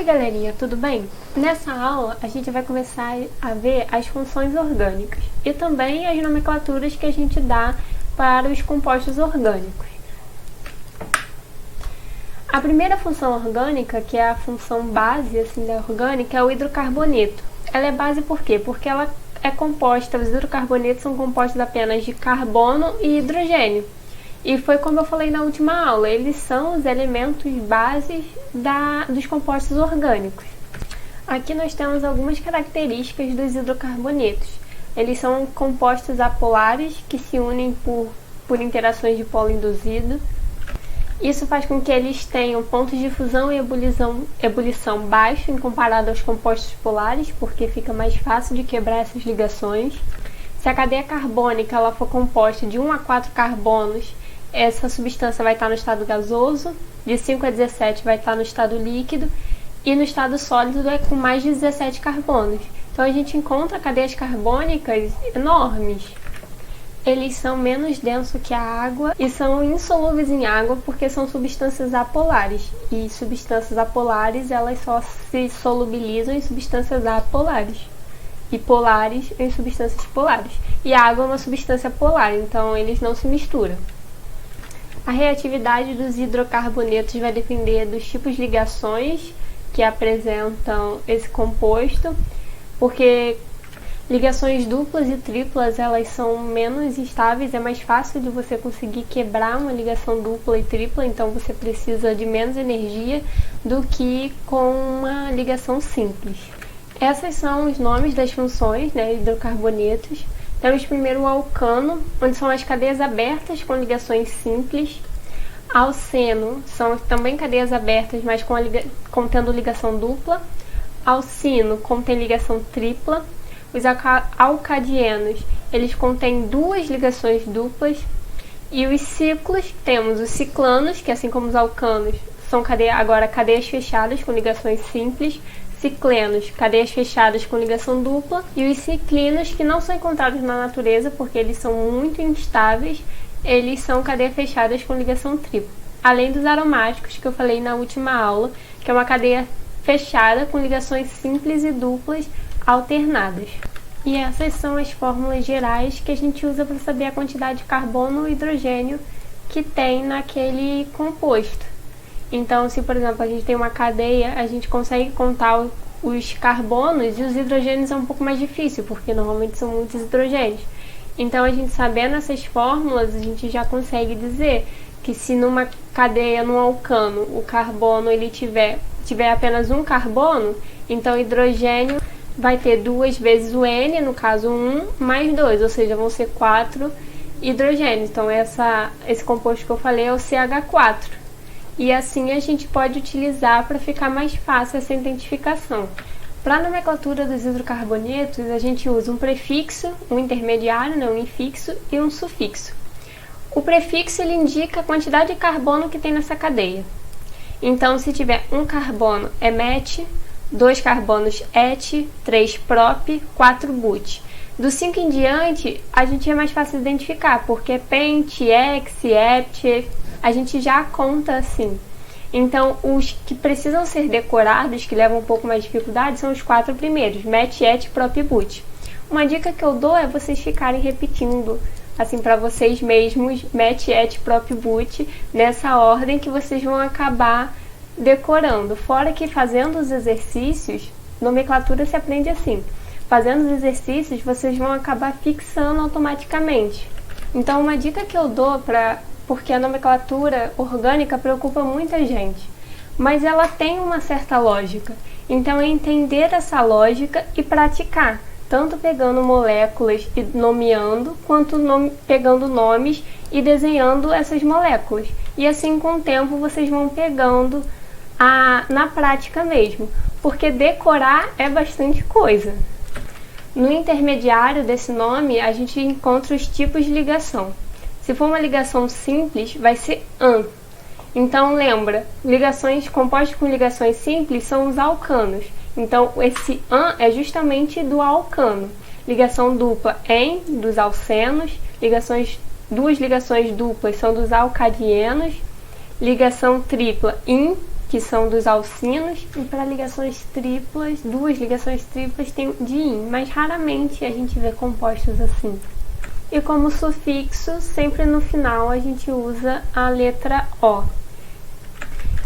galerinha, tudo bem? Nessa aula a gente vai começar a ver as funções orgânicas e também as nomenclaturas que a gente dá para os compostos orgânicos. A primeira função orgânica, que é a função base assim, da orgânica, é o hidrocarboneto. Ela é base por quê? Porque ela é composta, os hidrocarbonetos são compostos apenas de carbono e hidrogênio. E foi como eu falei na última aula, eles são os elementos bases dos compostos orgânicos. Aqui nós temos algumas características dos hidrocarbonetos. Eles são compostos apolares que se unem por interações de polo induzido. Isso faz com que eles tenham pontos de fusão e ebulição baixo em comparado aos compostos polares, porque fica mais fácil de quebrar essas ligações. Se a cadeia carbônica ela for composta de 1 a 4 carbonos, essa substância vai estar no estado gasoso, de 5 a 17 vai estar no estado líquido, e no estado sólido é com mais de 17 carbonos. Então a gente encontra cadeias carbônicas enormes. Eles são menos densos que a água e são insolúveis em água porque são substâncias apolares. E substâncias apolares elas só se solubilizam em substâncias apolares e polares em substâncias polares. E a água é uma substância polar, então eles não se misturam. A reatividade dos hidrocarbonetos vai depender dos tipos de ligações que apresentam esse composto, porque ligações duplas e triplas elas são menos instáveis, é mais fácil de você conseguir quebrar uma ligação dupla e tripla, então você precisa de menos energia do que com uma ligação simples. Esses são os nomes das funções, hidrocarbonetos. Temos primeiro o alcano, onde são as cadeias abertas com ligações simples. Alceno são também cadeias abertas, mas contendo ligação dupla. Alcino contém ligação tripla. Os alcadienos, eles contêm duas ligações duplas. E os ciclos, temos os ciclanos, que assim como os alcanos, são agora cadeias fechadas com ligações simples. Ciclenos, cadeias fechadas com ligação dupla, e os ciclinos, que não são encontrados na natureza porque eles são muito instáveis, eles são cadeias fechadas com ligação tripla. Além dos aromáticos, que eu falei na última aula, que é uma cadeia fechada com ligações simples e duplas alternadas. E essas são as fórmulas gerais que a gente usa para saber a quantidade de carbono e hidrogênio que tem naquele composto. Então, se por exemplo a gente tem uma cadeia, a gente consegue contar os carbonos e os hidrogênios é um pouco mais difícil, porque normalmente são muitos hidrogênios. Então, a gente sabendo essas fórmulas, a gente já consegue dizer que se numa cadeia, num alcano, o carbono ele tiver apenas um carbono, então o hidrogênio vai ter 2 vezes o N, no caso 1, mais 2, ou seja, vão ser 4 hidrogênios. Então, esse composto que eu falei é o CH4. E assim a gente pode utilizar para ficar mais fácil essa identificação. Para a nomenclatura dos hidrocarbonetos, a gente usa um prefixo, um intermediário, um infixo e um sufixo. O prefixo ele indica a quantidade de carbono que tem nessa cadeia. Então, se tiver um carbono é met, 2 carbonos et, 3 prop, 4 but. Do 5 em diante, a gente é mais fácil de identificar, porque pent, ex, ept, a gente já conta assim. Então, os que precisam ser decorados, que levam um pouco mais de dificuldade, são os 4 primeiros, met, et, prop e but. Uma dica que eu dou é vocês ficarem repetindo, assim, para vocês mesmos, met, et, prop e but, nessa ordem que vocês vão acabar decorando. Fora que fazendo os exercícios, nomenclatura se aprende assim. Fazendo os exercícios, vocês vão acabar fixando automaticamente. Então, uma dica que eu dou porque a nomenclatura orgânica preocupa muita gente, mas ela tem uma certa lógica. Então, é entender essa lógica e praticar, tanto pegando moléculas e nomeando, quanto pegando nomes e desenhando essas moléculas. E assim, com o tempo, vocês vão pegando na prática mesmo, porque decorar é bastante coisa. No intermediário desse nome, a gente encontra os tipos de ligação. Se for uma ligação simples, vai ser an. Então, lembra, compostos com ligações simples são os alcanos. Então, esse an é justamente do alcano. Ligação dupla, en, dos alcenos. Duas ligações duplas são dos alcadienos. Ligação tripla, in, que são dos alcinos, e para ligações triplas, 2 ligações triplas tem de in, mas raramente a gente vê compostos assim. E como sufixo, sempre no final a gente usa a letra O.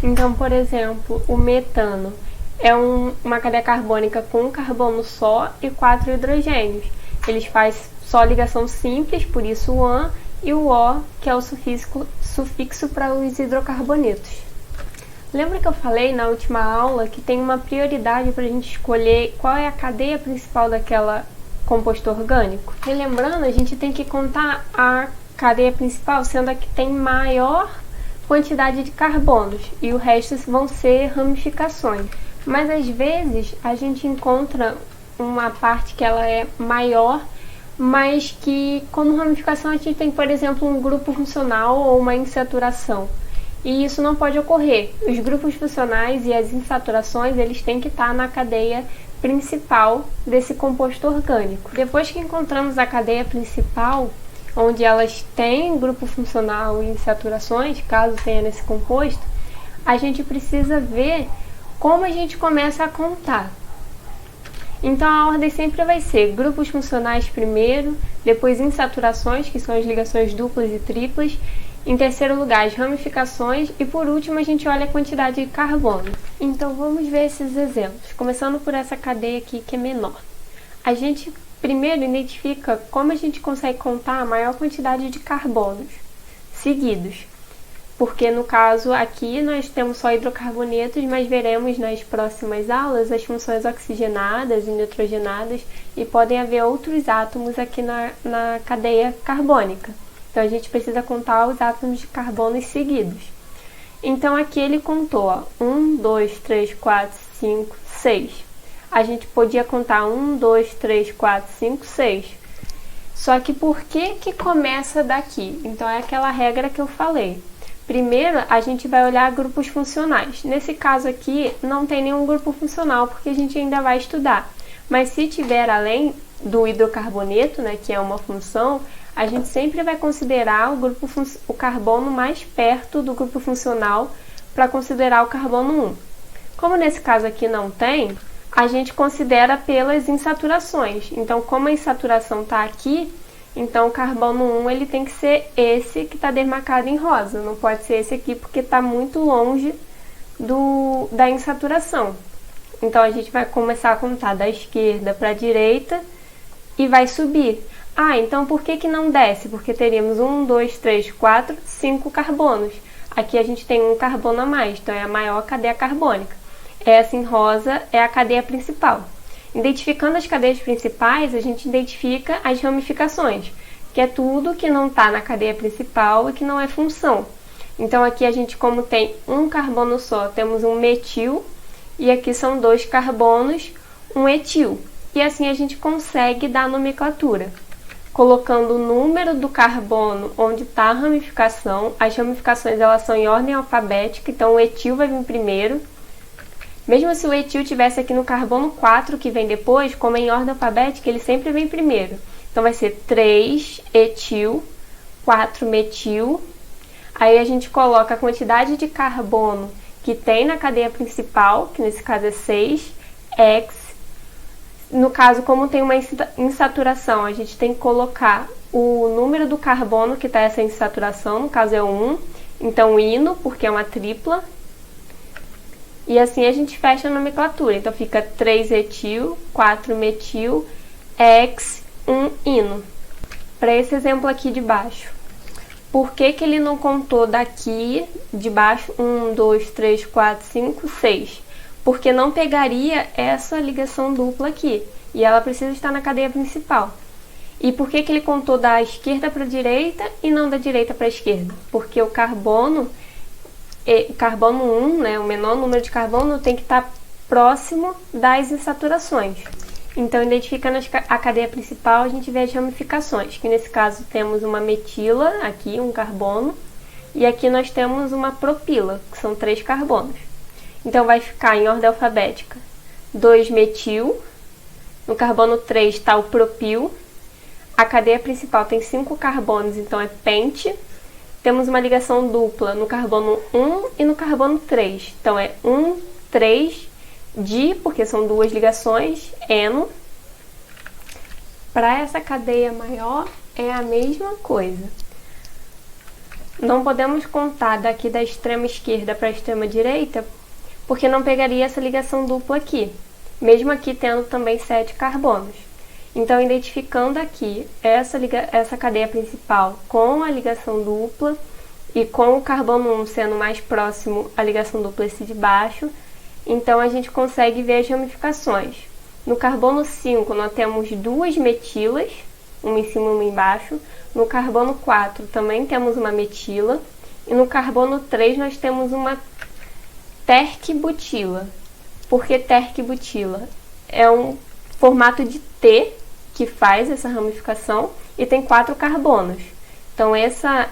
Então, por exemplo, o metano é uma cadeia carbônica com um carbono só e 4 hidrogênios. Eles fazem só ligação simples, por isso o AN, e o O, que é o sufixo para os hidrocarbonetos. Lembra que eu falei na última aula que tem uma prioridade para a gente escolher qual é a cadeia principal daquela composto orgânico? Relembrando, a gente tem que contar a cadeia principal sendo a que tem maior quantidade de carbonos, e o resto vão ser ramificações. Mas às vezes a gente encontra uma parte que ela é maior, mas que como ramificação a gente tem, por exemplo, um grupo funcional ou uma insaturação. E isso não pode ocorrer. Os grupos funcionais e as insaturações, eles têm que estar na cadeia principal desse composto orgânico. Depois que encontramos a cadeia principal, onde elas têm grupo funcional e insaturações, caso tenha nesse composto, a gente precisa ver como a gente começa a contar. Então a ordem sempre vai ser grupos funcionais primeiro, depois insaturações, que são as ligações duplas e triplas, em terceiro lugar as ramificações e por último a gente olha a quantidade de carbono. Então vamos ver esses exemplos, começando por essa cadeia aqui que é menor. A gente primeiro identifica como a gente consegue contar a maior quantidade de carbonos seguidos. Porque no caso aqui nós temos só hidrocarbonetos, mas veremos nas próximas aulas as funções oxigenadas e nitrogenadas e podem haver outros átomos aqui na cadeia carbônica. Então a gente precisa contar os átomos de carbono seguidos. Então aqui ele contou 1, 2, 3, 4, 5, 6. A gente podia contar 1, 2, 3, 4, 5, 6. Só que por que começa daqui? Então é aquela regra que eu falei. Primeiro, a gente vai olhar grupos funcionais. Nesse caso aqui, não tem nenhum grupo funcional, porque a gente ainda vai estudar. Mas se tiver além do hidrocarboneto, né, que é uma função, a gente sempre vai considerar o carbono mais perto do grupo funcional para considerar o carbono 1. Como nesse caso aqui não tem, a gente considera pelas insaturações. Então, como a insaturação está aqui, então o carbono 1 ele tem que ser esse que está demarcado em rosa, não pode ser esse aqui porque está muito longe da insaturação. Então a gente vai começar a contar da esquerda para a direita e vai subir. Ah, então por que não desce? Porque teríamos 1, 2, 3, 4, 5 carbonos. Aqui a gente tem um carbono a mais, então é a maior cadeia carbônica. Essa em rosa é a cadeia principal. Identificando as cadeias principais, a gente identifica as ramificações, que é tudo que não está na cadeia principal e que não é função. Então aqui a gente, como tem um carbono só, temos um metil, e aqui são 2 carbonos, um etil. E assim a gente consegue dar a nomenclatura, colocando o número do carbono onde está a ramificação. As ramificações elas são em ordem alfabética, então o etil vai vir primeiro. Mesmo se o etil tivesse aqui no carbono 4, que vem depois, como é em ordem alfabética, ele sempre vem primeiro. Então vai ser 3 etil, 4 metil. Aí a gente coloca a quantidade de carbono que tem na cadeia principal, que nesse caso é 6, X. No caso, como tem uma insaturação, a gente tem que colocar o número do carbono que está essa insaturação, no caso é 1. Então, ino, porque é uma tripla. E assim a gente fecha a nomenclatura. Então fica 3 etil, 4 metil, X, 1 ino. Para esse exemplo aqui de baixo. Por que ele não contou daqui de baixo 1, 2, 3, 4, 5, 6? Porque não pegaria essa ligação dupla aqui. E ela precisa estar na cadeia principal. E por que ele contou da esquerda para a direita e não da direita para a esquerda? Porque o carbono 1, né, o menor número de carbono, tem que estar próximo das insaturações. Então, identificando a cadeia principal, a gente vê as ramificações, que nesse caso temos uma metila, aqui um carbono, e aqui nós temos uma propila, que são 3 carbonos. Então, vai ficar em ordem alfabética 2 metil, no carbono 3 está o propil, a cadeia principal tem 5 carbonos, então é pente, temos uma ligação dupla no carbono 1 e no carbono 3. Então, é 1, 3, di, porque são duas ligações, eno. Para essa cadeia maior, é a mesma coisa. Não podemos contar daqui da extrema esquerda para a extrema direita, porque não pegaria essa ligação dupla aqui, mesmo aqui tendo também 7 carbonos. Então, identificando aqui essa cadeia principal com a ligação dupla e com o carbono 1 sendo mais próximo à ligação dupla esse de baixo, então a gente consegue ver as ramificações. No carbono 5 nós temos duas metilas, uma em cima e uma embaixo. No carbono 4 também temos uma metila. E no carbono 3 nós temos uma terquibutila. Por que terquibutila? É um formato de T que faz essa ramificação e tem 4 carbonos. Então essa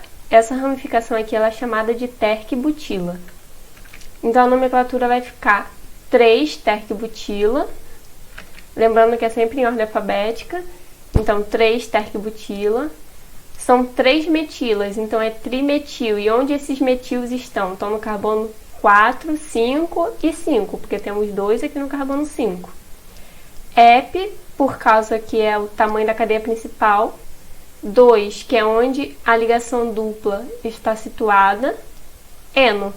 ramificação aqui ela é chamada de terquibutila. Então a nomenclatura vai ficar 3 terquibutila, lembrando que é sempre em ordem alfabética. Então 3 terquibutila. São 3 metilas, então é trimetil. E onde esses metilos estão? Estão no carbono 4, 5 e 5, porque temos 2 aqui no carbono 5. Ep, por causa que é o tamanho da cadeia principal. 2, que é onde a ligação dupla está situada. Eno,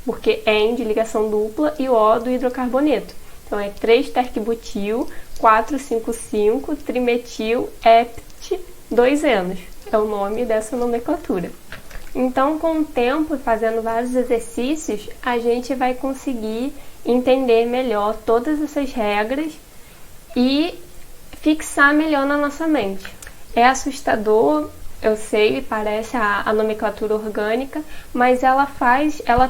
porque en de ligação dupla e o do hidrocarboneto. Então é 3 terquibutil, 4, 5, 5, trimetil, ept, 2 enos. É o nome dessa nomenclatura. Então, com o tempo, fazendo vários exercícios, a gente vai conseguir entender melhor todas essas regras e fixar melhor na nossa mente. É assustador, eu sei, parece a nomenclatura orgânica, mas ela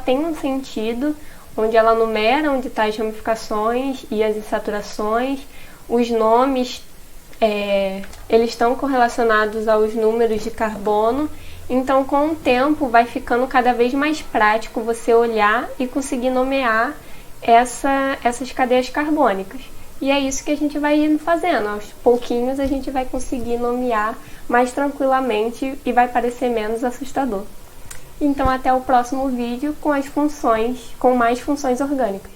tem um sentido onde ela numera onde estão as ramificações e as insaturações. Os nomes, eles estão correlacionados aos números de carbono. Então, com o tempo, vai ficando cada vez mais prático você olhar e conseguir nomear essas cadeias carbônicas. E é isso que a gente vai indo fazendo. Aos pouquinhos a gente vai conseguir nomear mais tranquilamente e vai parecer menos assustador. Então, até o próximo vídeo com mais funções orgânicas.